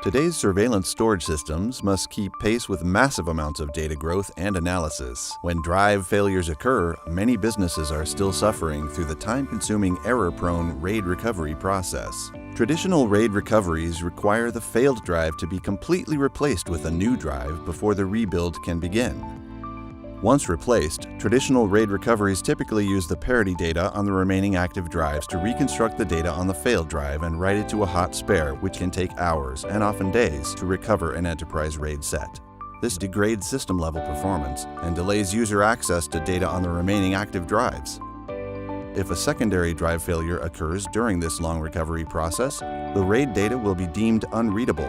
Today's surveillance storage systems must keep pace with massive amounts of data growth and analysis. When drive failures occur, many businesses are still suffering through the time-consuming, error-prone RAID recovery process. Traditional RAID recoveries require the failed drive to be completely replaced with a new drive before the rebuild can begin. Once replaced, traditional RAID recoveries typically use the parity data on the remaining active drives to reconstruct the data on the failed drive and write it to a hot spare, which can take hours and often days to recover an enterprise RAID set. This degrades system-level performance and delays user access to data on the remaining active drives. If a secondary drive failure occurs during this long recovery process, the RAID data will be deemed unreadable.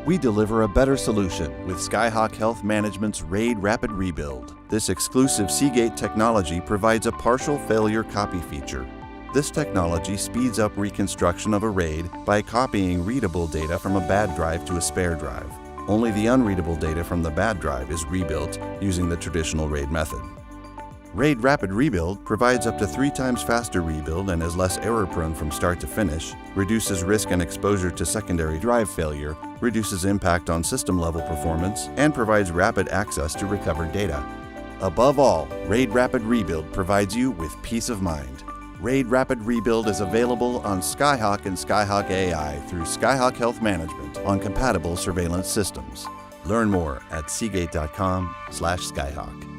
We deliver a better solution with Skyhawk Health Management's RAID RapidRebuild. This exclusive Seagate technology provides a partial failure copy feature. This technology speeds up reconstruction of a RAID by copying readable data from a bad drive to a spare drive. Only the unreadable data from the bad drive is rebuilt using the traditional RAID method. RAID RapidRebuild provides up to 3 times faster rebuild and is less error-prone from start to finish, reduces risk and exposure to secondary drive failure, reduces impact on system-level performance, and provides rapid access to recovered data. Above all, RAID RapidRebuild provides you with peace of mind. RAID RapidRebuild is available on Skyhawk and Skyhawk AI through Skyhawk Health Management on compatible surveillance systems. Learn more at seagate.com/Skyhawk.